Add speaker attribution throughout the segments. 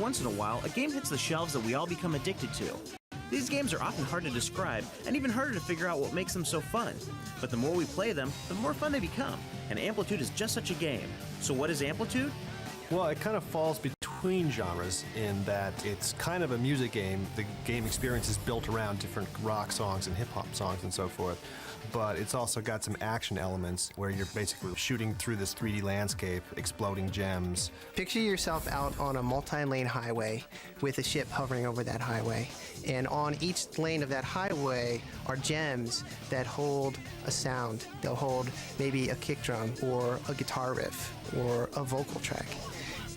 Speaker 1: once in a while, a game hits the shelves that we all become addicted to. These games are often hard to describe, and even harder to figure out what makes them so fun. But the more we play them, the more fun they become, and Amplitude is just such a game. So what is Amplitude?
Speaker 2: Well, it kind of falls between genres in that it's kind of a music game. The game experience is built around different rock songs and hip-hop songs and so forth. But it's also got some action elements where you're basically shooting through this 3D landscape, exploding gems.
Speaker 3: Picture yourself out on a multi-lane highway with a ship hovering over that highway. And on each lane of that highway are gems that hold a sound. They'll hold maybe a kick drum or a guitar riff or a vocal track.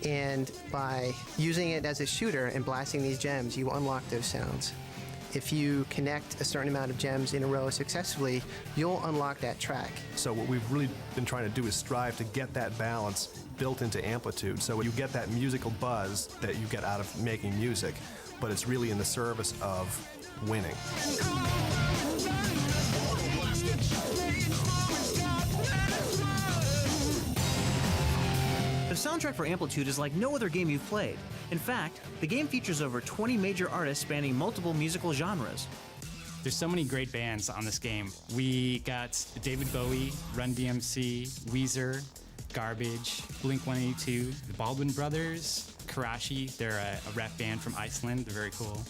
Speaker 3: And by using it as a shooter and blasting these gems, you unlock those sounds. If you connect a certain amount of gems in a row successfully, you'll unlock that track.
Speaker 2: So what we've really been trying to do is strive to get that balance built into Amplitude. So you get that musical buzz that you get out of making music, but it's really in the service of winning.
Speaker 1: The soundtrack for Amplitude is like no other game you've played. In fact, the game features over 20 major artists spanning multiple musical genres.
Speaker 4: There's so many great bands on this game. We got David Bowie, Run DMC, Weezer, Garbage, Blink-182, the Baldwin Brothers, Karashi. They're a rap band from Iceland. They're very cool.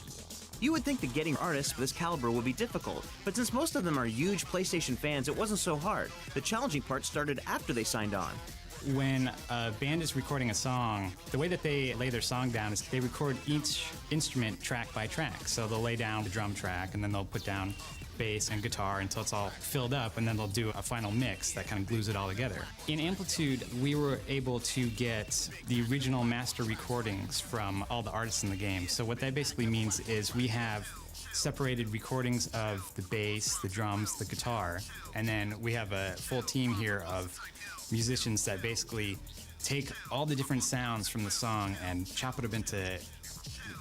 Speaker 1: You would think that getting artists of this caliber would be difficult, but since most of them are huge PlayStation fans, it wasn't so hard. The challenging part started after they signed on.
Speaker 4: When a band is recording a song, the way that they lay their song down is they record each instrument track by track. So they'll lay down the drum track, and then they'll put down bass and guitar until it's all filled up, and then they'll do a final mix that kind of glues it all together. In Amplitude, we were able to get the original master recordings from all the artists in the game. So what that basically means is we have separated recordings of the bass, the drums, the guitar, and then we have a full team here of musicians that basically take all the different sounds from the song and chop it up into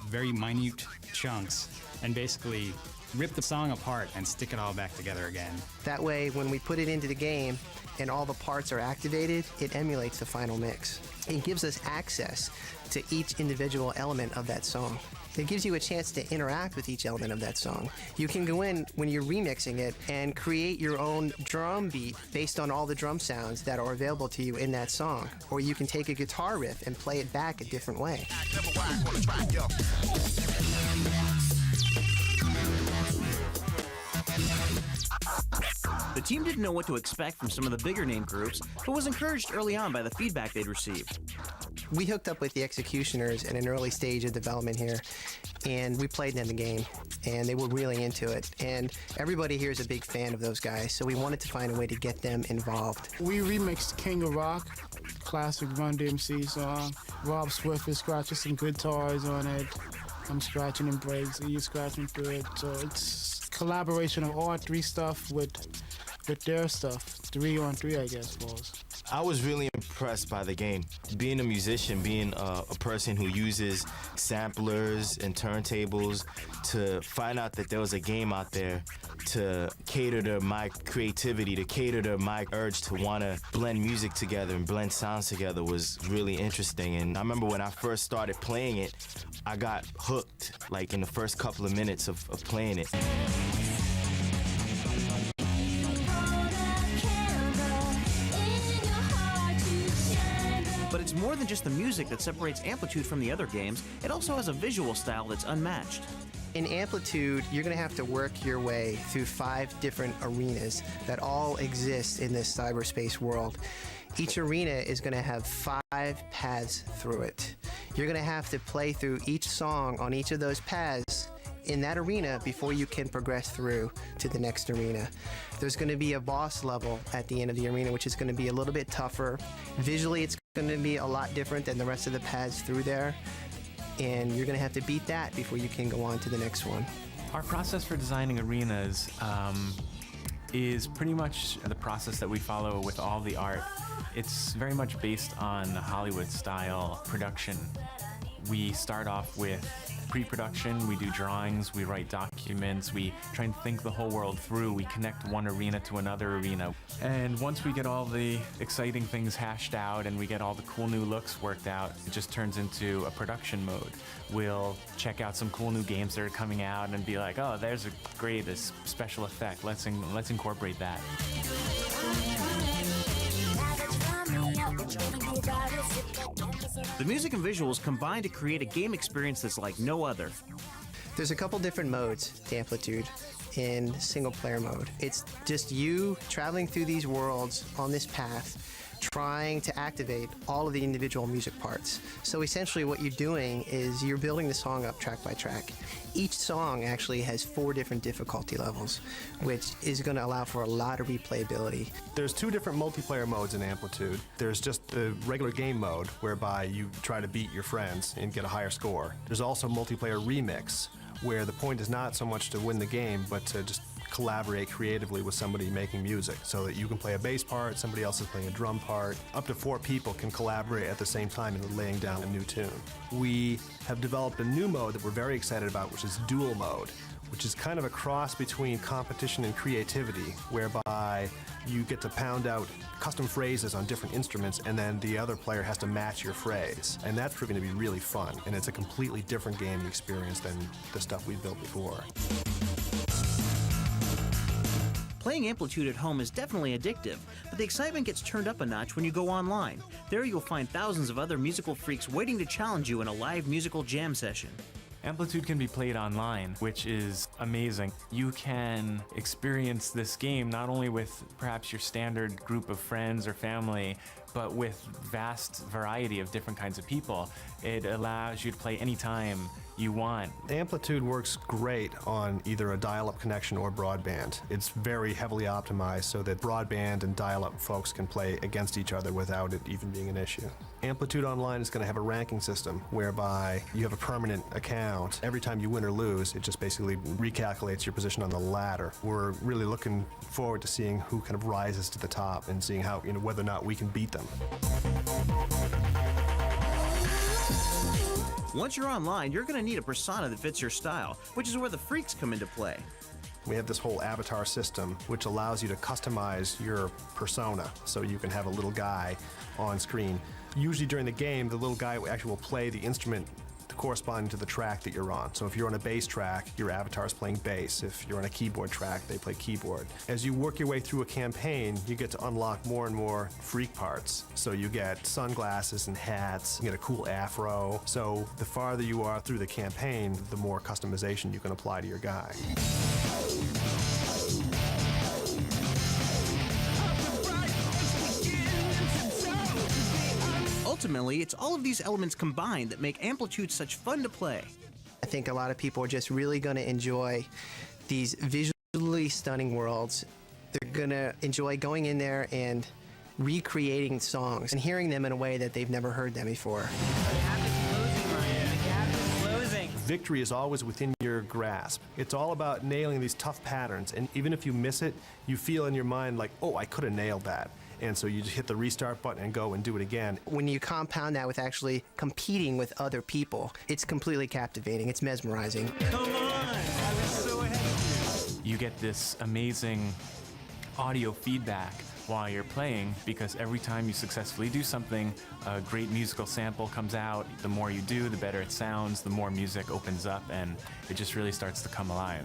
Speaker 4: very minute chunks and basically rip the song apart and stick it all back together again.
Speaker 3: That way, when we put it into the game and all the parts are activated, it emulates the final mix. It gives us access to each individual element of that song. It gives you a chance to interact with each element of that song. You can go in when you're remixing it and create your own drum beat based on all the drum sounds that are available to you in that song. Or you can take a guitar riff and play it back a different way.
Speaker 1: The team didn't know what to expect from some of the bigger name groups, but was encouraged early on by the feedback they'd received.
Speaker 3: We hooked up with the Executioners at an early stage of development here, and we played them the game, and they were really into it. And everybody here is a big fan of those guys, so we wanted to find a way to get them involved.
Speaker 5: We remixed King of Rock, classic Run DMC song. Rob Swift is scratching some guitars on it. I'm scratching and breaks, he's scratching through it. So it's collaboration of all three stuff with their stuff. 3-on-3, I guess, was.
Speaker 6: I was really impressed by the game. Being a musician, being a person who uses samplers and turntables, to find out that there was a game out there to cater to my creativity, to cater to my urge to want to blend music together and blend sounds together was really interesting. And I remember when I first started playing it, I got hooked, like in the first couple of minutes of playing it.
Speaker 1: But it's more than just the music that separates Amplitude from the other games. It also has a visual style that's unmatched.
Speaker 3: In Amplitude, you're going to have to work your way through 5 different arenas that all exist in this cyberspace world. Each arena is going to have 5 paths through it. You're going to have to play through each song on each of those paths in that arena before you can progress through to the next arena. There's going to be a boss level at the end of the arena, which is going to be a little bit tougher. Visually, it's going to be a lot different than the rest of the paths through there, and you're going to have to beat that before you can go on to the next one.
Speaker 7: Our process for designing arenas is pretty much the process that we follow with all the art. It's very much based on Hollywood-style production. We start off with pre-production, we do drawings, we write documents, we try and think the whole world through, we connect one arena to another arena. And once we get all the exciting things hashed out and we get all the cool new looks worked out, it just turns into a production mode. We'll check out some cool new games that are coming out and be like, oh, there's this special effect, let's incorporate that.
Speaker 1: The music and visuals combine to create a game experience that's like no other.
Speaker 3: There's a couple different modes to Amplitude in single player mode. It's just you traveling through these worlds on this path, trying to activate all of the individual music parts. So essentially what you're doing is you're building the song up track by track. Each song actually has 4 different difficulty levels, which is going to allow for a lot of replayability.
Speaker 2: There's 2 different multiplayer modes in Amplitude. There's just the regular game mode, whereby you try to beat your friends and get a higher score. There's also multiplayer remix, where the point is not so much to win the game, but to just collaborate creatively with somebody making music, so that you can play a bass part, somebody else is playing a drum part. Up to 4 people can collaborate at the same time in laying down a new tune. We have developed a new mode that we're very excited about, which is dual mode, which is kind of a cross between competition and creativity, whereby you get to pound out custom phrases on different instruments, and then the other player has to match your phrase. And that's proving to be really fun, and it's a completely different gaming experience than the stuff we've built before.
Speaker 1: Playing Amplitude at home is definitely addictive, but the excitement gets turned up a notch when you go online. There you'll find thousands of other musical freaks waiting to challenge you in a live musical jam session.
Speaker 7: Amplitude can be played online, which is amazing. You can experience this game not only with perhaps your standard group of friends or family, but with vast variety of different kinds of people. It allows you to play anytime you want.
Speaker 2: Amplitude works great on either a dial-up connection or broadband. It's very heavily optimized so that broadband and dial-up folks can play against each other without it even being an issue. Amplitude Online is going to have a ranking system whereby you have a permanent account. Every time you win or lose, it just basically recalculates your position on the ladder. We're really looking forward to seeing who kind of rises to the top and seeing how, whether or not we can beat them.
Speaker 1: Once you're online, you're going to need a persona that fits your style, which is where the freaks come into play.
Speaker 2: We have this whole avatar system which allows you to customize your persona, so you can have a little guy on screen. Usually during the game, the little guy actually will play the instrument corresponding to the track that you're on. So if you're on a bass track, your avatar is playing bass. If you're on a keyboard track, they play keyboard. As you work your way through a campaign, you get to unlock more and more freak parts. So you get sunglasses and hats, you get a cool afro. So the farther you are through the campaign, the more customization you can apply to your guy.
Speaker 1: Ultimately, it's all of these elements combined that make Amplitude such fun to play.
Speaker 3: I think a lot of people are just really going to enjoy these visually stunning worlds. They're going to enjoy going in there and recreating songs and hearing them in a way that they've never heard them before.
Speaker 2: Victory is always within your grasp. It's all about nailing these tough patterns, and even if you miss it, you feel in your mind like, oh, I could have nailed that. And so you just hit the restart button and go and do it again.
Speaker 3: When you compound that with actually competing with other people, it's completely captivating. It's mesmerizing.
Speaker 7: Come on! I was so ahead of you. You get this amazing audio feedback while you're playing, because every time you successfully do something, a great musical sample comes out. The more you do, the better it sounds, the more music opens up, and it just really starts to come alive.